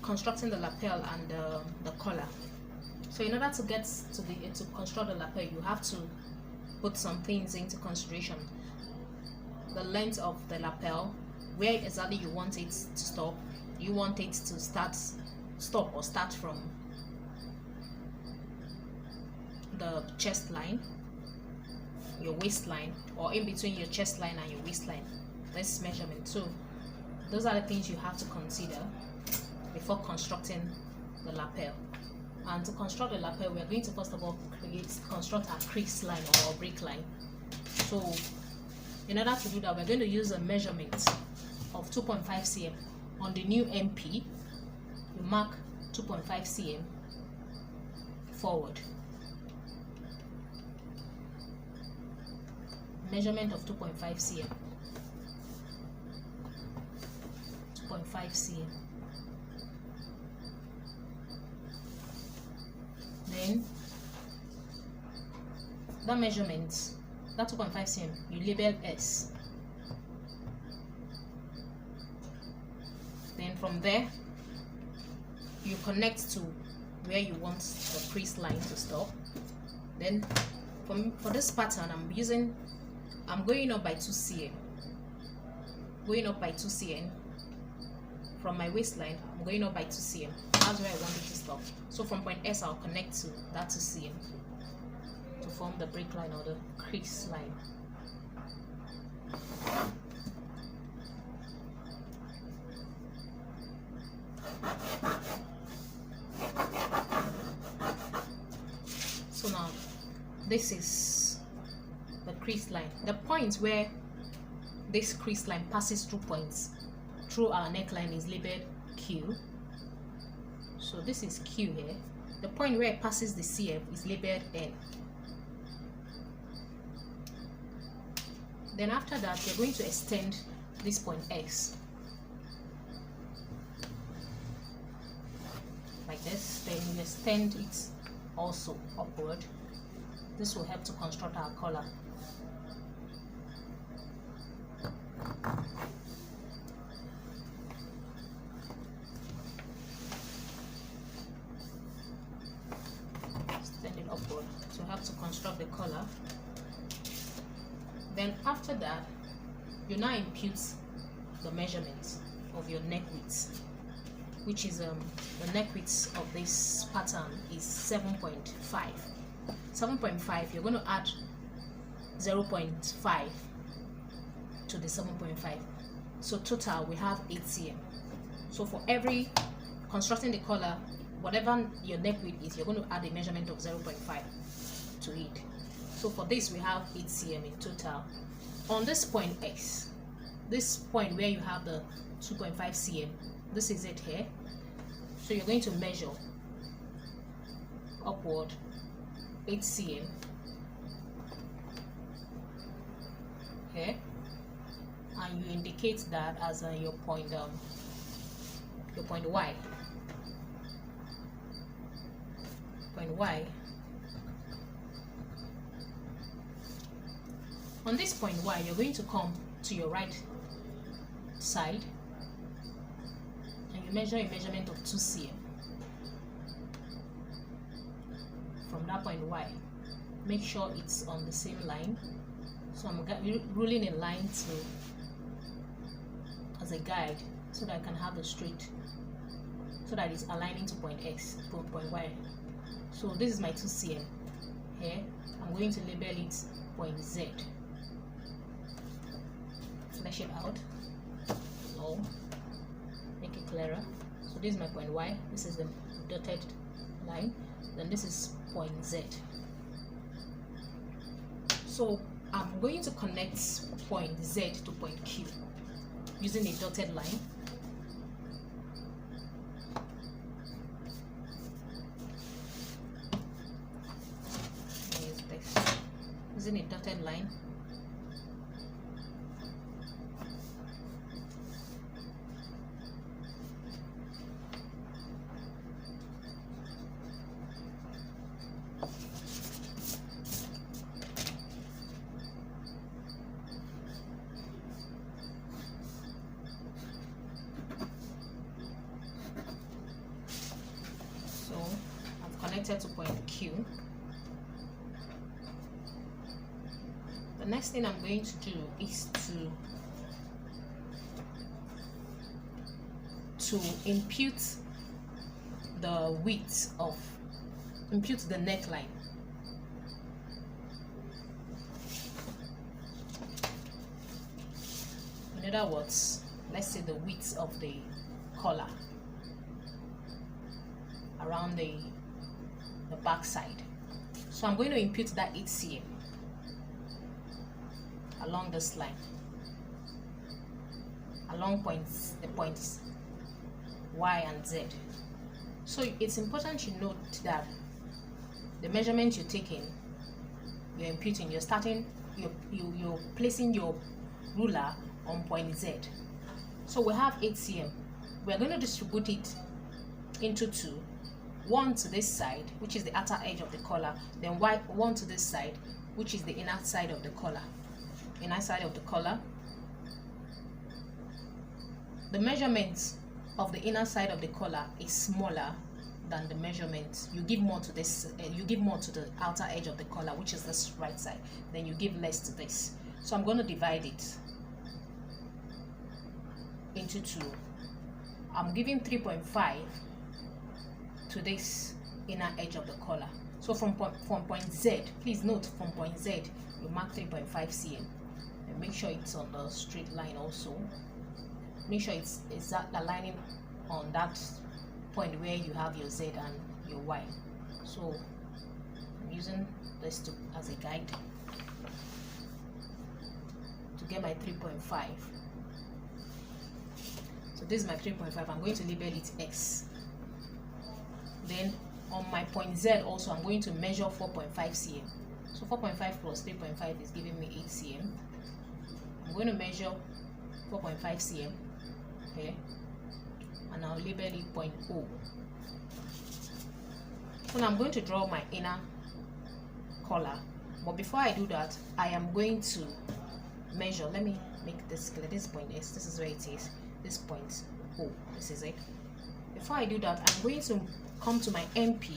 constructing the lapel and the collar. So in order to get to construct the lapel, you have to put some things into consideration. The length of the lapel, where exactly you want it to stop. You want it to stop or start from the chest line, your waistline, or in between your chest line and your waistline. This measurement. So those are the things you have to consider before constructing the lapel. And to construct the lapel, we are going to first of all construct our crease line or break line. So in order to do that, we're going to use a measurement of 2.5 cm. On the new MP, you mark 2.5 cm forward. Measurement of 2.5 cm. 2.5 cm. Then that measurement, that 2.5 cm, you label S. Then from there, you connect to where you want the crease line to stop. Then for this pattern, I'm going up by 2 cm. Going up by 2 cm. From my waistline, I'm going up by 2 cm. That's where I want it to stop. So from point S, I'll connect to that 2 cm to form the break line or the crease line. So now this is the crease line. The point where this crease line passes through points through our neckline is labeled Q. So this is Q here. The point where it passes the CF is labeled N. Then after that, you're going to extend this point X like this. Then you extend it also upward. This will help to construct our collar. Extend it upward to help to construct the collar. Then after that, you now impute the measurements of your neck width, which is the neck width of this pattern is 7.5. 7.5, you're going to add 0.5 to the 7.5. So total we have 8 cm. So for every constructing the collar, whatever your neck width is, you're going to add a measurement of 0.5 to it. So for this we have 8 cm in total. On this point X, this point where you have the 2.5 cm, this is it here. So you're going to measure upward 8 cm here, and you indicate that as your point Y. Point Y. On this point Y, you're going to come to your right side and you measure a measurement of 2 cm from that point Y. Make sure it's on the same line. So I'm ruling a line as a guide so that I can have a straight, so that it's aligning to point X, point Y. So this is my 2 cm here. I'm going to label it point Z. Flesh it out. No. Make it clearer. So this is my point Y. This is the dotted line. Then this is point Z. So I'm going to connect point Z to point Q using a dotted line. Using a dotted line. connected to point Q. The next thing I'm going to do is to impute the width of, impute the neckline. In other words, let's say the width of the collar around the back side. So I'm going to impute that 8 cm along this line, along the points Y and Z. So it's important to note that the measurement you're taking, you're imputing, you're starting, you're placing your ruler on point Z. So we have 8 cm. We're going to distribute it into two. One to this side, which is the outer edge of the collar, then one to this side, which is the inner side of the collar. Inner side of the collar. The measurement of the inner side of the collar is smaller than the measurement. You give more to this, you give more to the outer edge of the collar, which is this right side. Then you give less to this. So I'm going to divide it into two. I'm giving 3.5 to this inner edge of the collar. So from point Z, please note, from point Z, you mark 3.5 cm. And make sure it's on the straight line also. Make sure it's aligning on that point where you have your Z and your Y. So I'm using this as a guide to get my 3.5. So this is my 3.5. I'm going to label it X. Then on my point Z also, I'm going to measure 4.5 cm. So 4.5 plus 3.5 is giving me 8 cm. I'm going to measure 4.5 cm here, and I'll label it point O. So now I'm going to draw my inner collar, but before I do that, I am going to measure. Let me make this clear. This point S, this is where it is. This point O, this is it. Before I do that, I'm going to come to my MP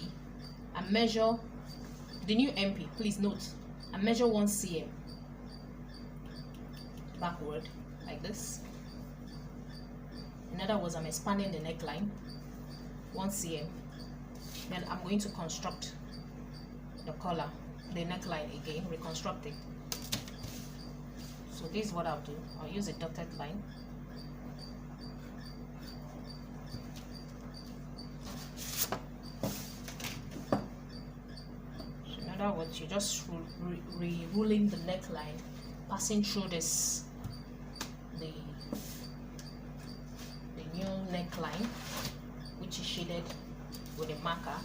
and measure the new MP. Please note, I measure 1 cm backward like this. In other words, I'm expanding the neckline 1 cm. Then I'm going to construct the collar, the neckline again, reconstruct it. So this is what I'll do. I'll use a dotted line. So in other words, you're just re-ruling the neckline, passing through this, the new neckline, which is shaded with a marker.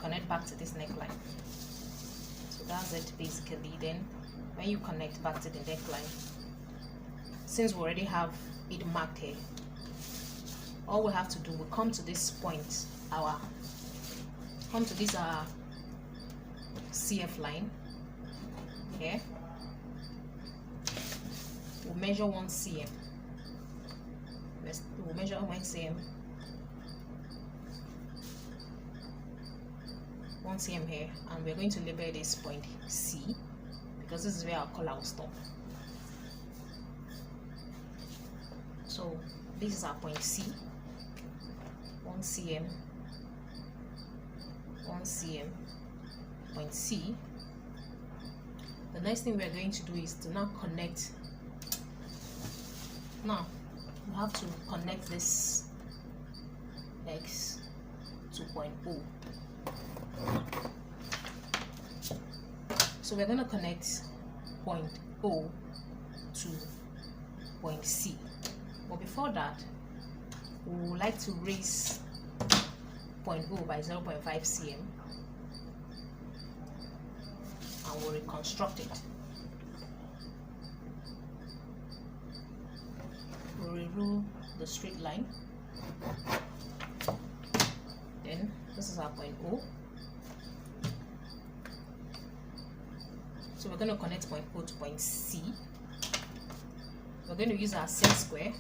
Connect back to this neckline. So that's it basically. Then when you connect back to the neckline, since we already have it marked here, all we have to do, we come to this point, come to this CF line here. We'll measure 1 cm. We'll measure 1 cm. 1 cm here, and we're going to label this point C, because this is where our collar will stop. So this is our point C. 1 cm, 1 cm, point C. The next thing we're going to do is to now connect. Now we have to connect this X to point O. So we're going to connect point O to point C. But before that, we would like to raise point O by 0.5 cm, and we'll reconstruct it. We'll rerule the straight line. Then this is our point O. So we're going to connect point O to point C. We're going to use our set square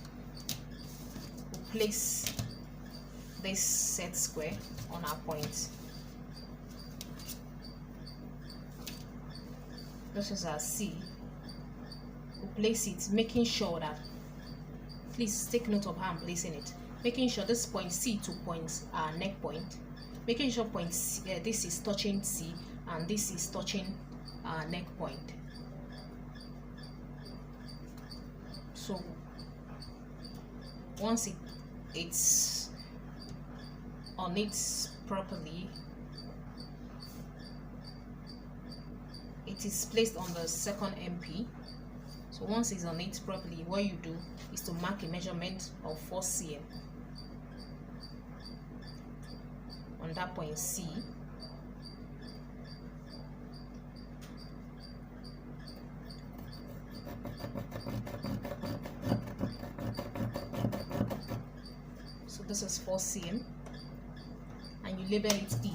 place this set square on our point. This is our C. We place it, making sure that, please take note of how I'm placing it, making sure this point C to point our neck point, making sure point C, this is touching C and this is touching our neck point. So once it's on it properly, it is placed on the second MP. So once it's on it properly, what you do is to mark a measurement of 4 cm on that point C. So this is 4 cm and you label it E.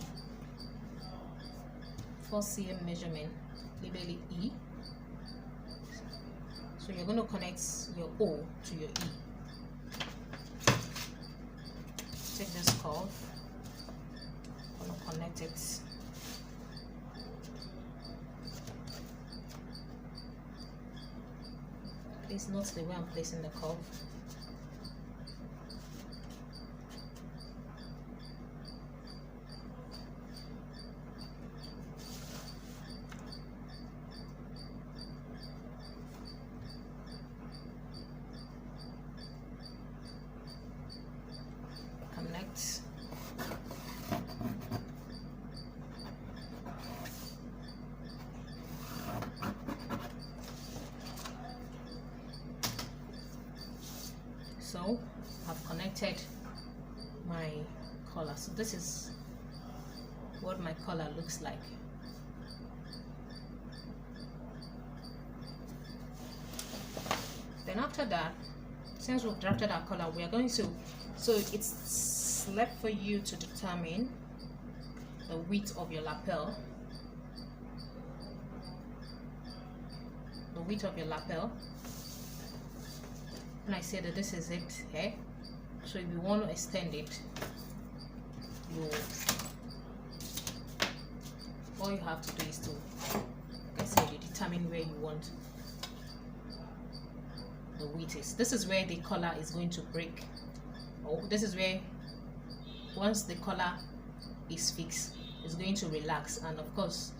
4 cm measurement, label it E. So you're going to connect your O to your E. Take this curve, I'm going to connect it. Please note the way I'm placing the curve. Connect. So I've connected my collar. So this is what my collar looks like. Then after that, since we've drafted our collar, we are going to, so it's left for you to determine the width of your lapel. The width of your lapel. And I say that this is it here. So if you want to extend it, all you have to do is to, like I said, you determine where you want the width is. This is where the collar is going to break. Oh, this is where, once the collar is fixed, it's going to relax, and of course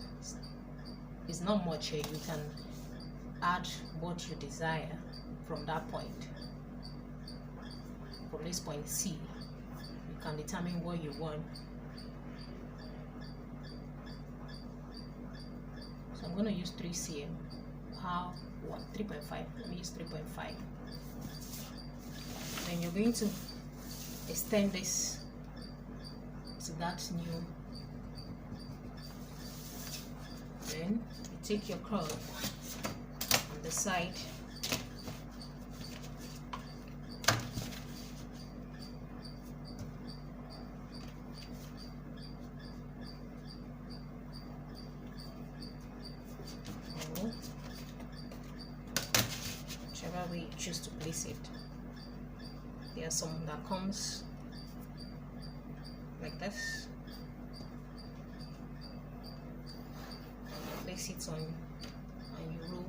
it's not much here. You can add what you desire from that point. From this point C, you can determine what you want. So I'm going to use 3 cm. How? What? 3.5. Let me use 3.5. Then you're going to extend this to that new. Then you take your curve on the side. Whichever way you choose to place it. There are some that comes like this. Place it on and you roll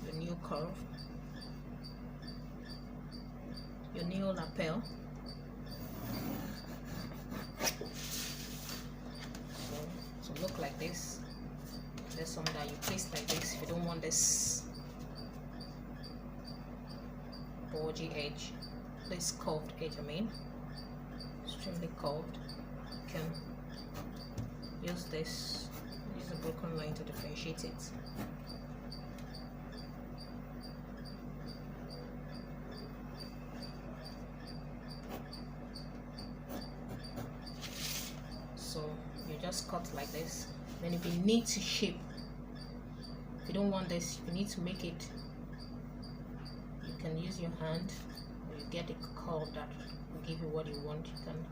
your new curve, your new lapel. So look like this. There's some that you place like this if you don't want this bulgy edge, this curved edge, extremely curved. You can use this, use a broken line to differentiate it. So you just cut like this. Then if you need to shape, if you don't want this, you need to make it, you can use your hand, or you get a curve that will give you what you want. You can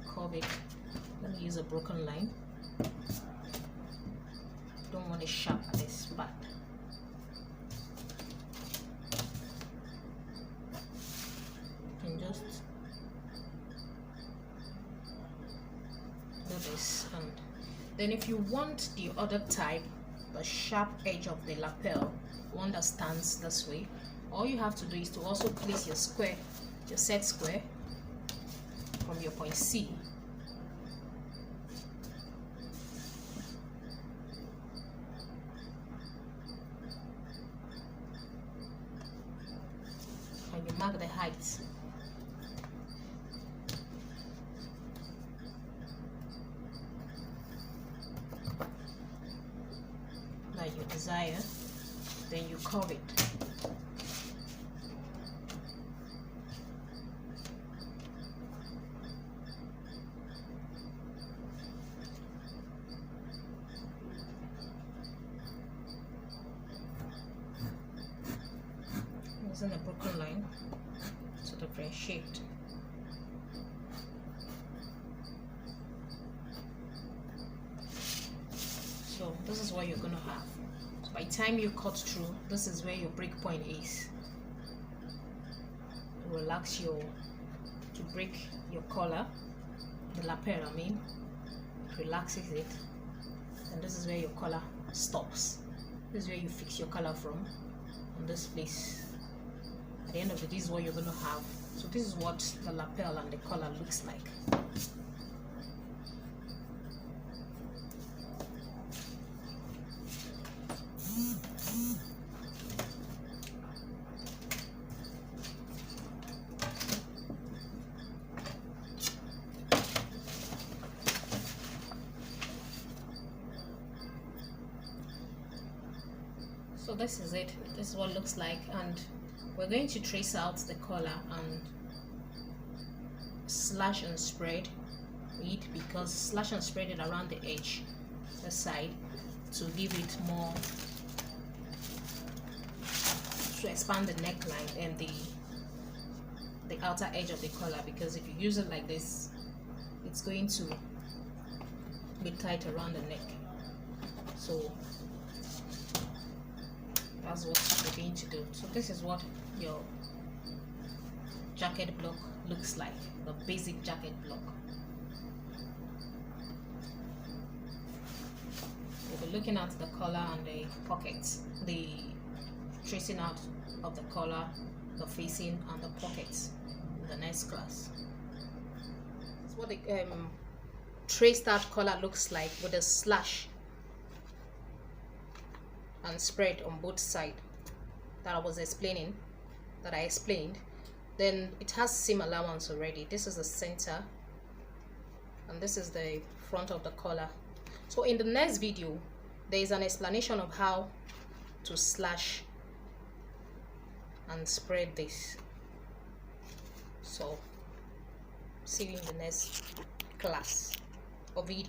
curve it. Let me use a broken line. Don't want it sharp at this part. You can just this. And then if you want the other type, the sharp edge of the lapel, one that stands this way, all you have to do is to also place your square, your set square from your point C and you mark the height. That you desire, then you curve it. Using a broken line to differentiate. So this is what you're going to have. So by the time you cut through, this is where your break point is. Relax to break your collar, the lapel I mean, relaxes it, and this is where your collar stops. This is where you fix your collar from, on this place. At the end of it, this is what you're going to have. So this is what the lapel and the collar looks like. So this is it. This is what it looks like, and we're going to trace out the collar and slash and spread it, because slash and spread it around the edge, the side, to give it more, to expand the neckline and the outer edge of the collar, because if you use it like this, it's going to be tight around the neck. So that's what we're going to do. So this is what your jacket block looks like, the basic jacket block. We'll be looking at the collar and the pockets, the tracing out of the collar, the facing and the pockets in the next class. That's what the traced out collar looks like, with a slash and spread on both sides that I explained. Then it has seam allowance already. This is the center and this is the front of the collar. So in the next video there is an explanation of how to slash and spread this. So see you in the next class or video.